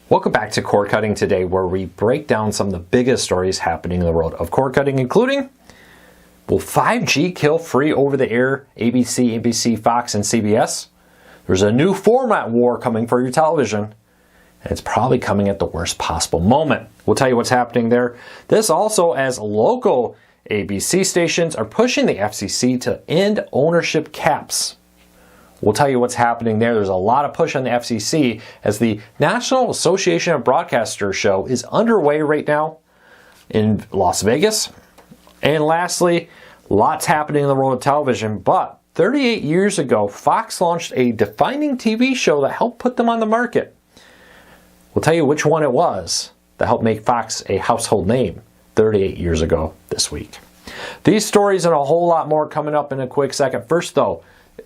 Welcome back to Cord Cutting Today, where we break down some of the biggest stories happening in the world of cord cutting, including: will 5G kill free over-the-air ABC, NBC, Fox, and CBS? There's a new format war coming for your television, and it's probably coming at the worst possible moment. We'll tell you what's happening there. This also as local ABC stations are pushing the FCC to end ownership caps. We'll tell you what's happening there. There's a lot of push on the FCC as the National Association of Broadcasters show is underway right now in Las Vegas. And lastly, lots happening in the world of television, but 38 years ago, Fox launched a defining TV show that helped put them on the market. We'll tell you which one it was that helped make Fox a household name 38 years ago this week. These stories and a whole lot more coming up in a quick second. First though,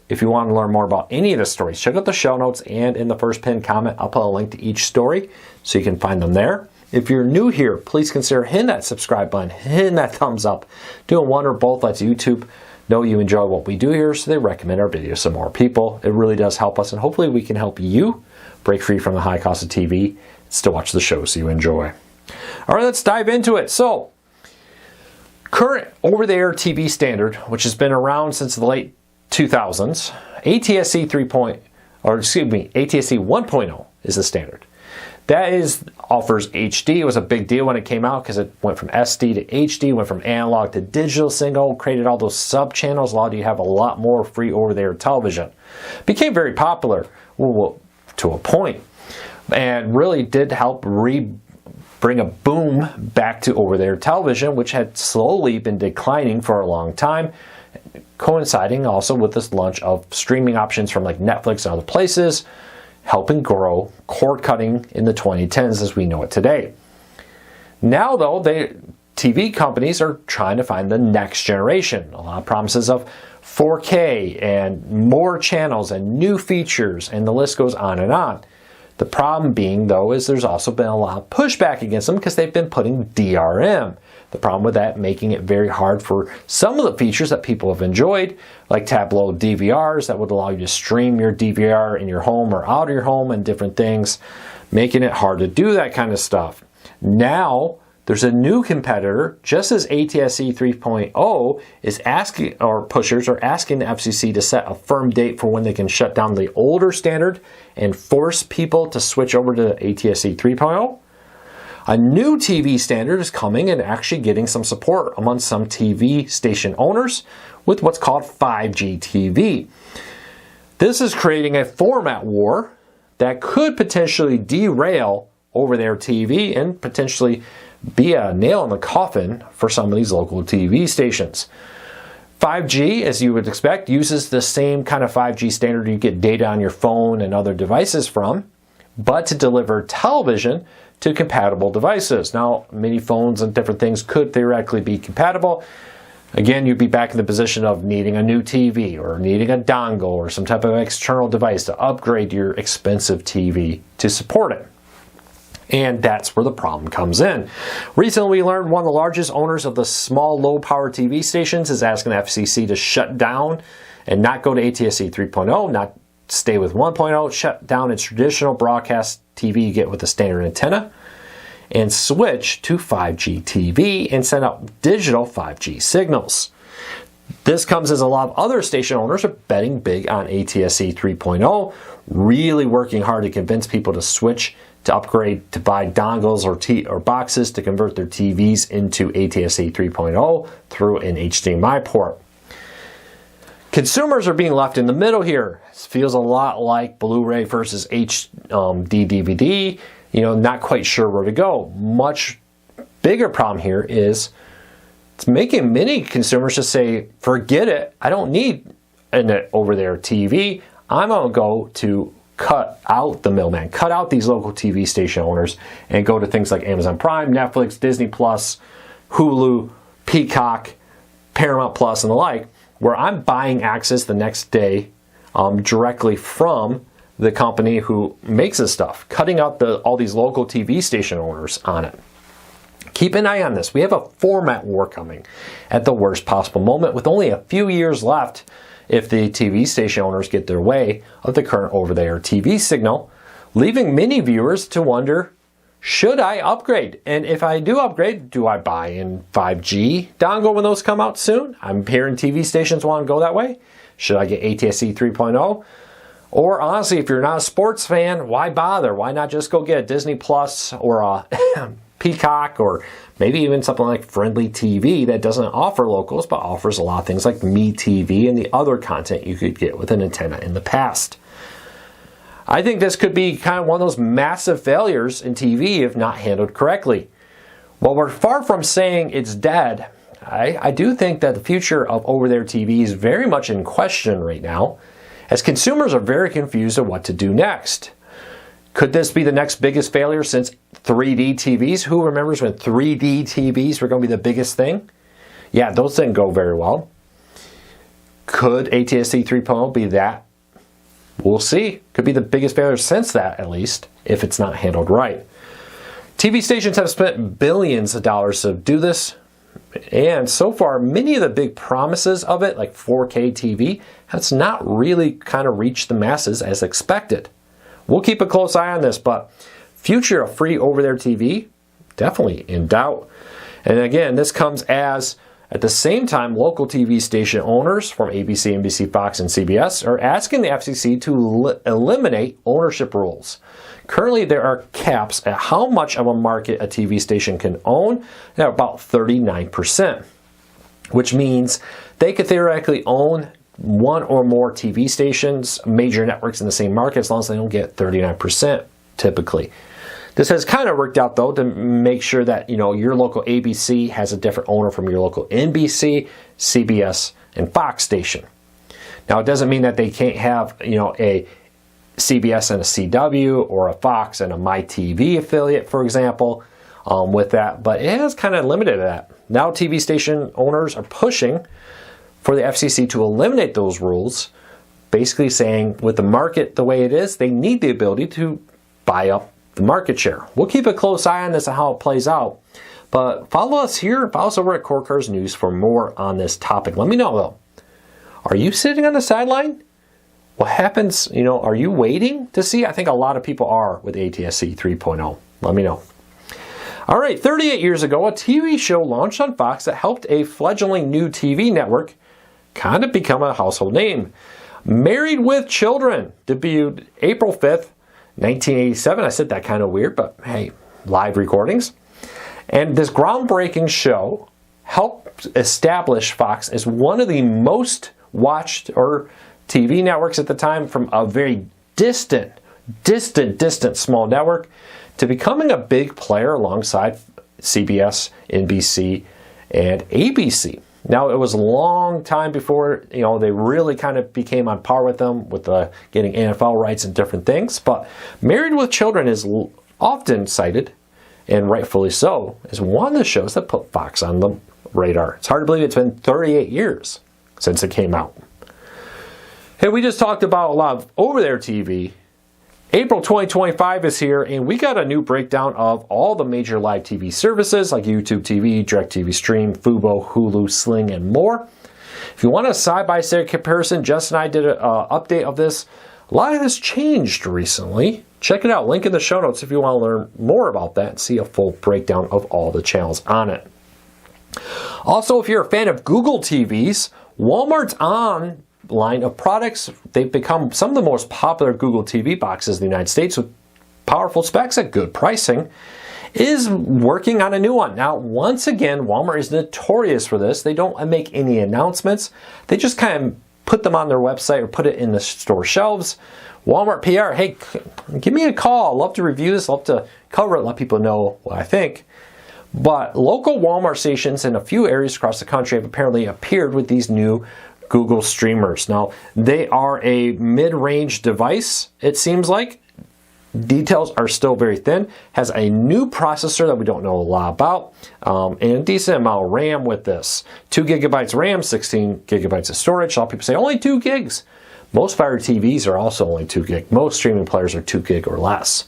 if you want to learn more about any of the stories, check out the show notes, and in the first pinned comment, I'll put a link to each story so you can find them there. If you're new here, please consider hitting that subscribe button, hitting that thumbs up. Doing one or both lets YouTube know you enjoy what we do here, so they recommend our videos to more people. It really does help us, and hopefully we can help you break free from the high cost of TV and still watch the shows you enjoy. All right, let's dive into it. So, current over-the-air TV standard, which has been around since the late 2000s, ATSC 1.0 is the standard. That offers HD. It was a big deal when it came out because it went from SD to HD, went from analog to digital signal, created all those sub-channels, allowed you to have a lot more free over-the-air television. Became very popular to a point, and really did help bring a boom back to over-the-air television, which had slowly been declining for a long time, coinciding also with this launch of streaming options from like Netflix and other places, helping grow cord cutting in the 2010s as we know it today. Now though, TV companies are trying to find the next generation. A lot of promises of 4K and more channels and new features, and the list goes on and on. The problem being though is there's also been a lot of pushback against them because they've been putting DRM. The problem with that making it very hard for some of the features that people have enjoyed, like tableau DVRs that would allow you to stream your DVR in your home or out of your home and different things, making it hard to do that kind of stuff. Now, there's a new competitor, just as ATSC 3.0 is asking, or pushers are asking the FCC to set a firm date for when they can shut down the older standard and force people to switch over to ATSC 3.0. A new TV standard is coming and actually getting some support among some TV station owners with what's called 5G TV. This is creating a format war that could potentially derail over-the-air TV and potentially be a nail in the coffin for some of these local TV stations. 5G, as you would expect, uses the same kind of 5G standard you get data on your phone and other devices from, but to deliver television to compatible devices. Now, many phones and different things could theoretically be compatible. Again, you'd be back in the position of needing a new TV or needing a dongle or some type of external device to upgrade your expensive TV to support it. And that's where the problem comes in. Recently, we learned one of the largest owners of the small, low-power TV stations is asking the FCC to shut down and not go to ATSC 3.0, not stay with 1.0, shut down its traditional broadcast TV you get with a standard antenna, and switch to 5G TV and send out digital 5G signals. This comes as a lot of other station owners are betting big on ATSC 3.0, really working hard to convince people to switch, to upgrade, to buy dongles or boxes to convert their TVs into ATSC 3.0 through an HDMI port. Consumers are being left in the middle here. It feels a lot like Blu-ray versus HD DVD. Not quite sure where to go. Much bigger problem here is it's making many consumers just say, forget it, I don't need an over-there TV. I'm going to go to cut out the middleman, cut out these local TV station owners, and go to things like Amazon Prime, Netflix, Disney Plus, Hulu, Peacock, Paramount Plus, and the like, where I'm buying access the next day directly from the company who makes this stuff, cutting out all these local TV station owners on it. Keep an eye on this. We have a format war coming at the worst possible moment with only a few years left if the TV station owners get their way of the current over-the-air TV signal, leaving many viewers to wonder, should I upgrade? And if I do upgrade, do I buy in 5G dongle when those come out soon? I'm hearing TV stations want to go that way. Should I get ATSC 3.0? Or honestly, if you're not a sports fan, why bother? Why not just go get a Disney Plus or a Peacock, or maybe even something like Friendly TV that doesn't offer locals but offers a lot of things like Me TV and the other content you could get with an antenna in the past. I think this could be kind of one of those massive failures in TV if not handled correctly. While we're far from saying it's dead, I do think that the future of over-the-air TV is very much in question right now, as consumers are very confused on what to do next. Could this be the next biggest failure since 3D TVs? Who remembers when 3D TVs were going to be the biggest thing? Yeah, those didn't go very well. Could ATSC 3.0 be that? We'll see. Could be the biggest failure since that, at least, if it's not handled right. TV stations have spent billions of dollars to do this, and so far, many of the big promises of it, like 4K TV, has not really kind of reached the masses as expected. We'll keep a close eye on this, but future of free over-the-air TV, definitely in doubt. And again, this comes as, at the same time, local TV station owners from ABC, NBC, Fox, and CBS are asking the FCC to eliminate ownership rules. Currently, there are caps at how much of a market a TV station can own, at about 39%, which means they could theoretically own one or more TV stations, major networks in the same market, as long as they don't get 39% typically. This has kind of worked out, though, to make sure that, your local ABC has a different owner from your local NBC, CBS, and Fox station. Now, it doesn't mean that they can't have, a CBS and a CW, or a Fox and a MyTV affiliate, for example, with that, but it has kind of limited that. Now, TV station owners are pushing for the FCC to eliminate those rules, basically saying with the market the way it is, they need the ability to buy up the market share. We'll keep a close eye on this and how it plays out. But follow us here, follow us over at Core Cars News for more on this topic. Let me know though, are you sitting on the sideline? What happens, are you waiting to see? I think a lot of people are with ATSC 3.0. Let me know. All right, 38 years ago, a TV show launched on Fox that helped a fledgling new TV network kind of become a household name. Married with Children debuted April 5th, 1987. I said that kind of weird, but hey, live recordings. And this groundbreaking show helped establish Fox as one of the most watched TV networks at the time, from a very distant small network to becoming a big player alongside CBS, NBC, and ABC. Now, it was a long time before, they really kind of became on par with them with getting NFL rights and different things. But Married with Children is often cited, and rightfully so, as one of the shows that put Fox on the radar. It's hard to believe it's been 38 years since it came out. Hey, we just talked about a lot of over-the-air TV. April 2025 is here, and we got a new breakdown of all the major live TV services like YouTube TV, DirecTV Stream, Fubo, Hulu, Sling, and more. If you want a side-by-side comparison, Jess and I did an update of this. A lot has changed recently. Check it out. Link in the show notes if you want to learn more about that and see a full breakdown of all the channels on it. Also, if you're a fan of Google TVs, Walmart's on line of products, they've become some of the most popular Google TV boxes in the United States with powerful specs at good pricing, is working on a new one. Now, once again, Walmart is notorious for this. They don't make any announcements. They just kind of put them on their website or put it in the store shelves. Walmart PR, hey, give me a call. I'd love to review this. I'd love to cover it, let people know what I think. But local Walmart stations in a few areas across the country have apparently appeared with these new Google streamers. Now, they are a mid-range device, it seems like. Details are still very thin. Has a new processor that we don't know a lot about, and a decent amount of RAM with this. 2 gigabytes RAM, 16 gigabytes of storage. A lot of people say only 2 gigs. Most Fire TVs are also only 2 gig. Most streaming players are 2 gig or less.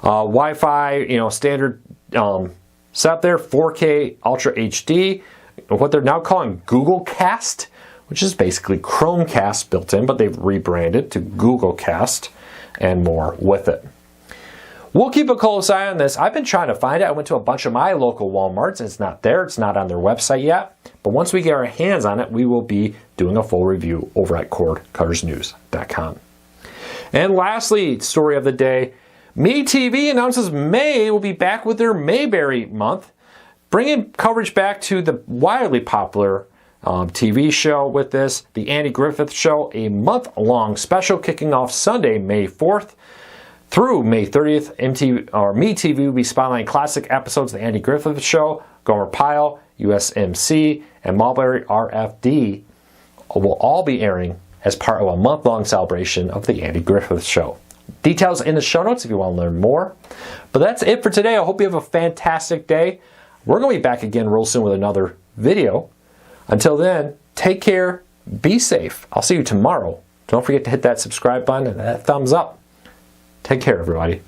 Wi-Fi, standard setup there, 4K Ultra HD. What they're now calling Google Cast, which is basically Chromecast built in, but they've rebranded to Google Cast and more with it. We'll keep a close eye on this. I've been trying to find it. I went to a bunch of my local Walmarts. It's not there. It's not on their website yet. But once we get our hands on it, we will be doing a full review over at cordcuttersnews.com. And lastly, story of the day, MeTV announces May will be back with their Mayberry month, bringing coverage back to the wildly popular TV show with this, The Andy Griffith Show, a month-long special kicking off Sunday, May 4th. Through May 30th, MeTV will be spotlighting classic episodes of The Andy Griffith Show, Gomer Pyle, USMC, and Mulberry RFD will all be airing as part of a month-long celebration of The Andy Griffith Show. Details in the show notes if you want to learn more. But that's it for today. I hope you have a fantastic day. We're going to be back again real soon with another video. Until then, take care, be safe. I'll see you tomorrow. Don't forget to hit that subscribe button and that thumbs up. Take care, everybody.